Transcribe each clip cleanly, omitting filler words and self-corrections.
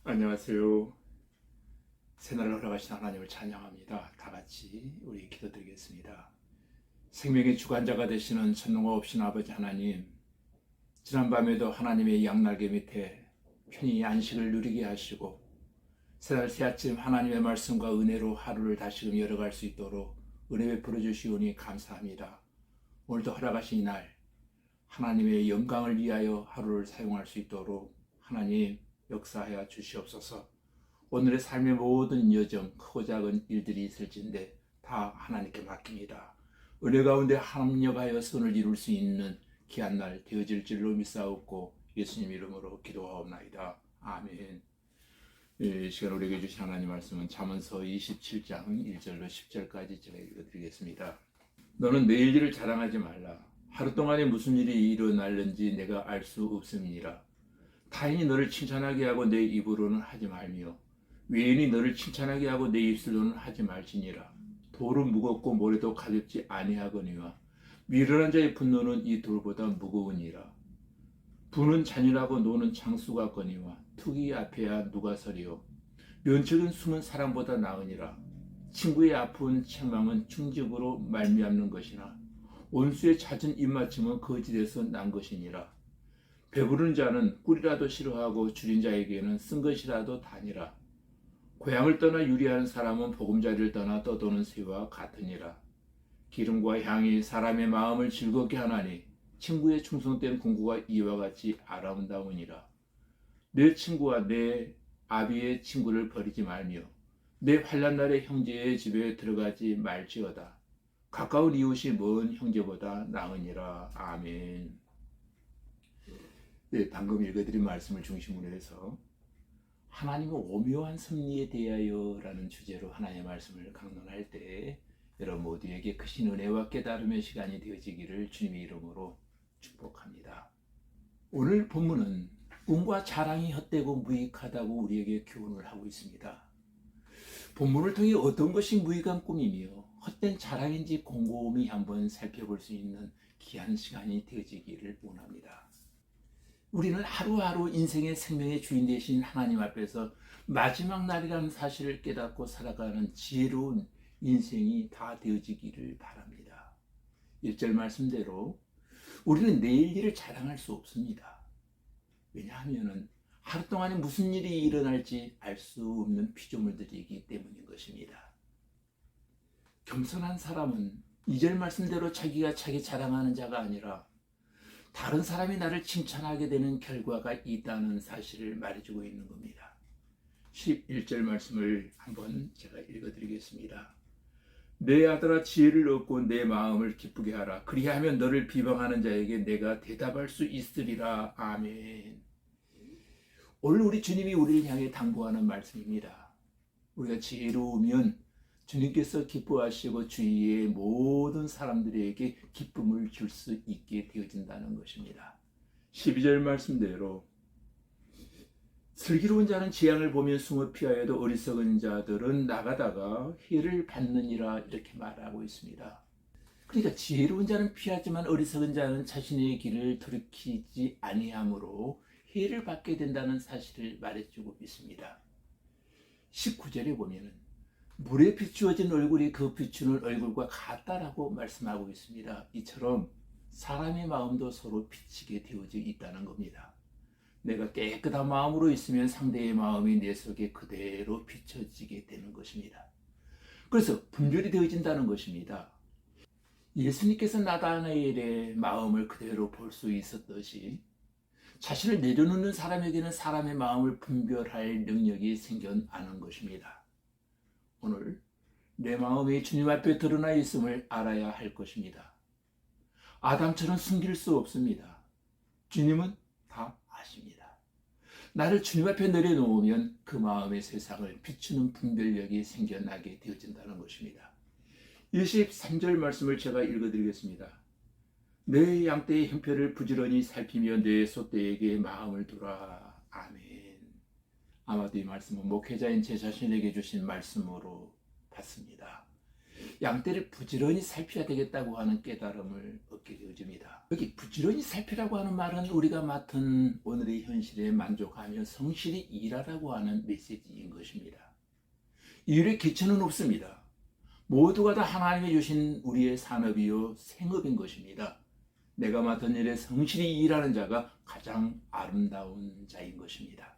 안녕하세요. 새날을 허락하신 하나님을 찬양합니다. 다 같이 우리 기도드리겠습니다. 생명의 주관자가 되시는 천능과 없신 아버지 하나님, 지난밤에도 하나님의 양날개 밑에 편히 안식을 누리게 하시고 새날 새아침 하나님의 말씀과 은혜로 하루를 다시금 열어갈 수 있도록 은혜 베풀어 주시오니 감사합니다. 오늘도 허락하신 이날 하나님의 영광을 위하여 하루를 사용할 수 있도록 하나님 역사하여 주시옵소서. 오늘의 삶의 모든 여정, 크고 작은 일들이 있을진데 다 하나님께 맡깁니다. 은혜 가운데 합력하여 선을 이룰 수 있는 귀한 날 되어질 줄로 믿사옵고 예수님 이름으로 기도하옵나이다. 아멘. 이 시간 우리에게 주신 하나님 말씀은 잠언서 27장 1절로 10절까지 제가 읽어드리겠습니다. 너는 내일 일을 자랑하지 말라. 하루 동안에 무슨 일이 일어날는지 내가 알 수 없음이니라. 타인이 너를 칭찬하게 하고 내 입으로는 하지 말며 외인이 너를 칭찬하게 하고 내 입술로는 하지 말지니라. 돌은 무겁고 모래도 가볍지 아니하거니와 미련한 자의 분노는 이 돌보다 무거우니라. 부는 잔인하고 노는 창수 같거니와 투기 앞에야 누가 서리요. 면책은 숨은 사람보다 나으니라. 친구의 아픈 책망은 충직으로 말미암는 것이나 온수의 잦은 입맞춤은 거짓에서 난 것이니라. 배부른 자는 꿀이라도 싫어하고 줄인 자에게는 쓴 것이라도 다니라. 고향을 떠나 유리하는 사람은 보금자리를 떠나 떠도는 새와 같으니라. 기름과 향이 사람의 마음을 즐겁게 하나니 친구의 충성된 공구가 이와 같이 아름다우니라. 내 친구와 내 아비의 친구를 버리지 말며 내 환난 날의 형제의 집에 들어가지 말지어다. 가까운 이웃이 먼 형제보다 나으니라. 아멘. 네, 방금 읽어드린 말씀을 중심으로 해서 하나님의 오묘한 섭리에 대하여라는 주제로 하나님의 말씀을 강론할 때 여러분 모두에게 크신 은혜와 깨달음의 시간이 되어지기를 주님의 이름으로 축복합니다. 오늘 본문은 꿈과 자랑이 헛되고 무익하다고 우리에게 교훈을 하고 있습니다. 본문을 통해 어떤 것이 무익한 꿈이며 헛된 자랑인지 곰곰이 한번 살펴볼 수 있는 귀한 시간이 되어지기를 원합니다. 우리는 하루하루 인생의 생명의 주인 되신 하나님 앞에서 마지막 날이라는 사실을 깨닫고 살아가는 지혜로운 인생이 다 되어지기를 바랍니다. 1절 말씀대로 우리는 내일 일을 자랑할 수 없습니다. 왜냐하면 하루 동안에 무슨 일이 일어날지 알 수 없는 피조물들이기 때문인 것입니다. 겸손한 사람은 2절 말씀대로 자기가 자기 자랑하는 자가 아니라 다른 사람이 나를 칭찬하게 되는 결과가 있다는 사실을 말해주고 있는 겁니다. 11절 말씀을 한번 제가 읽어드리겠습니다. 내 아들아 지혜를 얻고 내 마음을 기쁘게 하라. 그리하면 너를 비방하는 자에게 내가 대답할 수 있으리라. 아멘. 오늘 우리 주님이 우리를 향해 당부하는 말씀입니다. 우리가 지혜로우면 주님께서 기뻐하시고 주위의 모든 사람들에게 기쁨을 줄 수 있게 되어진다는 것입니다. 12절 말씀대로 슬기로운 자는 재앙을 보며 숨어 피하여도 어리석은 자들은 나가다가 해를 받느니라 이렇게 말하고 있습니다. 그러니까 지혜로운 자는 피하지만 어리석은 자는 자신의 길을 돌이키지 아니하므로 해를 받게 된다는 사실을 말해주고 있습니다. 19절에 보면은 물에 비추어진 얼굴이 그 비추는 얼굴과 같다라고 말씀하고 있습니다. 이처럼 사람의 마음도 서로 비치게 되어져 있다는 겁니다. 내가 깨끗한 마음으로 있으면 상대의 마음이 내 속에 그대로 비춰지게 되는 것입니다. 그래서 분별이 되어진다는 것입니다. 예수님께서 나다나엘의 마음을 그대로 볼 수 있었듯이 자신을 내려놓는 사람에게는 사람의 마음을 분별할 능력이 생겨나는 것입니다. 오늘 내 마음이 주님 앞에 드러나 있음을 알아야 할 것입니다. 아담처럼 숨길 수 없습니다. 주님은 다 아십니다. 나를 주님 앞에 내려놓으면 그 마음의 세상을 비추는 분별력이 생겨나게 되어진다는 것입니다. 23절 말씀을 제가 읽어드리겠습니다. 내 양떼의 형편을 부지런히 살피며 내 소떼에게 마음을 두라. 아멘. 아마도 이 말씀은 목회자인 제 자신에게 주신 말씀으로 받습니다. 양떼를 부지런히 살펴야 되겠다고 하는 깨달음을 얻게 되어집니다. 여기 부지런히 살피라고 하는 말은 우리가 맡은 오늘의 현실에 만족하며 성실히 일하라고 하는 메시지인 것입니다. 일의 기초는 없습니다. 모두가 다 하나님이 주신 우리의 산업이요 생업인 것입니다. 내가 맡은 일에 성실히 일하는 자가 가장 아름다운 자인 것입니다.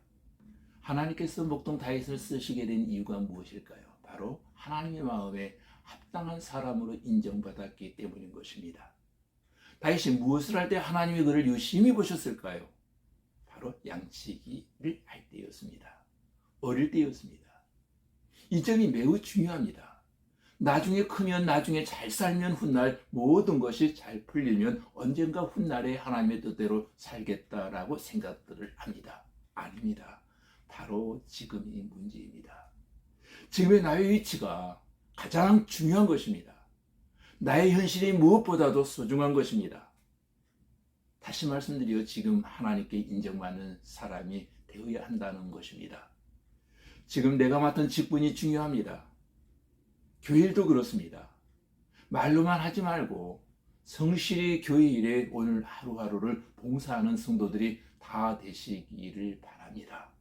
하나님께서 목동 다윗을 쓰시게 된 이유가 무엇일까요? 바로 하나님의 마음에 합당한 사람으로 인정받았기 때문인 것입니다. 다윗이 무엇을 할 때 하나님이 그를 유심히 보셨을까요? 바로 양치기를 할 때였습니다. 어릴 때였습니다. 이 점이 매우 중요합니다. 나중에 크면, 나중에 잘 살면 훗날 모든 것이 잘 풀리면 언젠가 훗날에 하나님의 뜻대로 살겠다라고 생각들을 합니다. 아닙니다. 바로 지금이 문제입니다. 지금의 나의 위치가 가장 중요한 것입니다. 나의 현실이 무엇보다도 소중한 것입니다. 다시 말씀드려 지금 하나님께 인정받는 사람이 되어야 한다는 것입니다. 지금 내가 맡은 직분이 중요합니다. 교회 일도 그렇습니다. 말로만 하지 말고 성실히 교회 일에 오늘 하루하루를 봉사하는 성도들이 다 되시기를 바랍니다.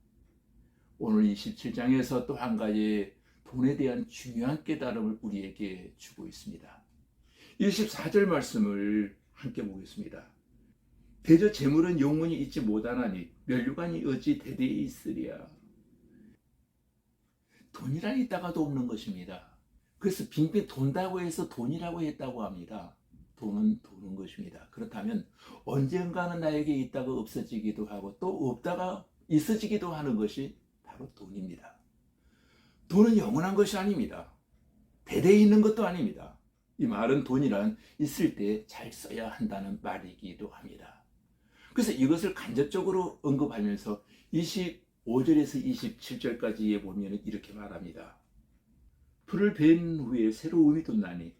오늘 27장에서 또 한 가지 돈에 대한 중요한 깨달음을 우리에게 주고 있습니다. 24절 말씀을 함께 보겠습니다. 대저 재물은 영원히 있지 못하나니 멸류관이 어찌 대대에 있으랴. 돈이란 있다가도 없는 것입니다. 그래서 빙빙 돈다고 해서 돈이라고 했다고 합니다. 돈은 도는 것입니다. 그렇다면 언젠가는 나에게 있다가 없어지기도 하고 또 없다가 있어지기도 하는 것이 바로 돈입니다. 돈은 영원한 것이 아닙니다. 대대에 있는 것도 아닙니다. 이 말은 돈이란 있을 때 잘 써야 한다는 말이기도 합니다. 그래서 이것을 간접적으로 언급하면서 25절에서 27절까지에 보면 이렇게 말합니다. 풀을 벤 후에 새로 움이 돋나니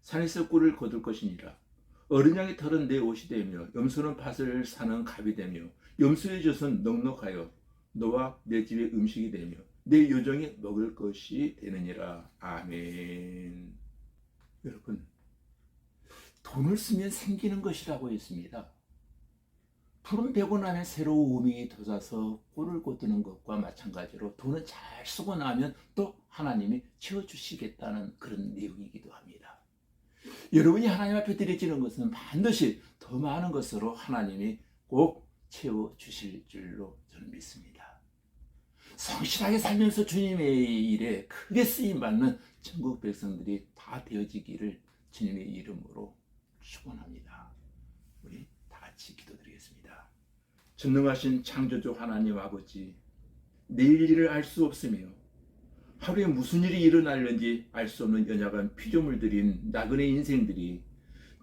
산에서 꿀을 거둘 것이니라. 어린 양의 털은 내 옷이 되며 염소는 밭을 사는 갑이 되며 염소의 젖은 넉넉하여 너와 내 집의 음식이 되며 내 요정이 먹을 것이 되느니라. 아멘. 여러분, 돈을 쓰면 생기는 것이라고 했습니다. 풀은 베고 나면 새로 우미 돋아서 꿀을 거두는 것과 마찬가지로 돈은 잘 쓰고 나면 또 하나님이 채워주시겠다는 그런 내용이기도 합니다. 여러분이 하나님 앞에 드려지는 것은 반드시 더 많은 것으로 하나님이 꼭 채워주실 줄로 저는 믿습니다. 성실하게 살면서 주님의 일에 크게 쓰임받는 천국 백성들이 다 되어지기를 주님의 이름으로 축원합니다. 우리 다 같이 기도드리겠습니다. 전능하신 창조주 하나님 아버지, 내일 일을 알 수 없으며 하루에 무슨 일이 일어날는지 알 수 없는 연약한 피조물들인 나그네 인생들이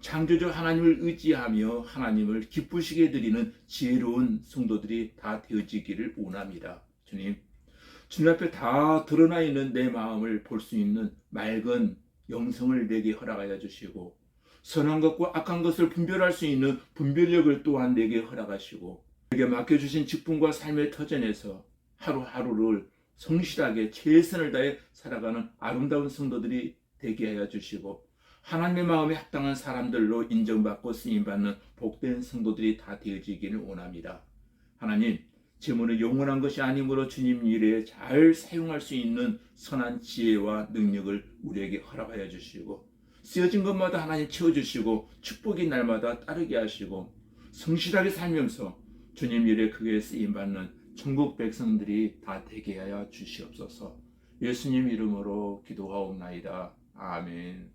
창조주 하나님을 의지하며 하나님을 기쁘시게 드리는 지혜로운 성도들이 다 되어지기를 원합니다. 주님 앞에 다 드러나 있는 내 마음을 볼 수 있는 맑은 영성을 내게 허락하여 주시고 선한 것과 악한 것을 분별할 수 있는 분별력을 또한 내게 허락하시고 내게 맡겨주신 직분과 삶의 터전에서 하루하루를 성실하게 최선을 다해 살아가는 아름다운 성도들이 되게 하여 주시고 하나님의 마음에 합당한 사람들로 인정받고 쓰임받는 복된 성도들이 다 되어지기를 원합니다. 하나님, 재물은 영원한 것이 아니므로 주님 일에 잘 사용할 수 있는 선한 지혜와 능력을 우리에게 허락하여 주시고 쓰여진 것마다 하나님 채워주시고 축복이 날마다 따르게 하시고 성실하게 살면서 주님 일에 크게 쓰임받는 천국 백성들이 다 되게 하여 주시옵소서. 예수님 이름으로 기도하옵나이다. 아멘.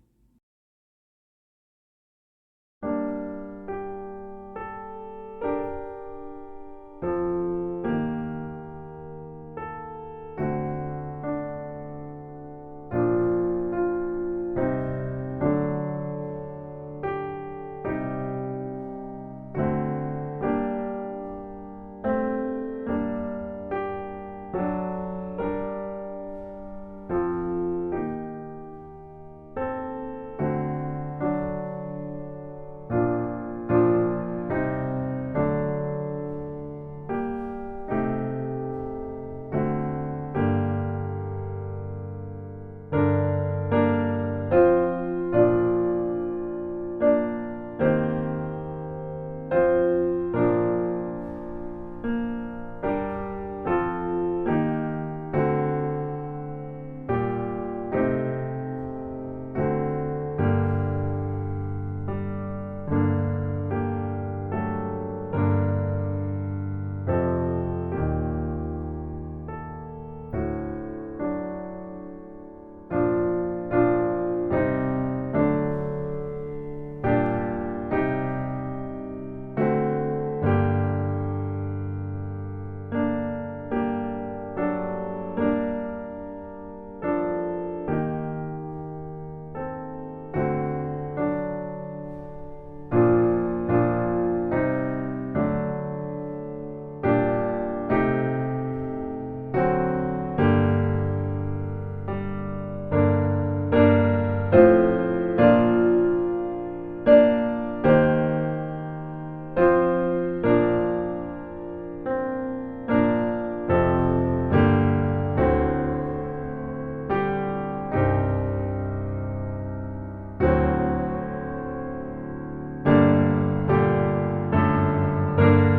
아멘.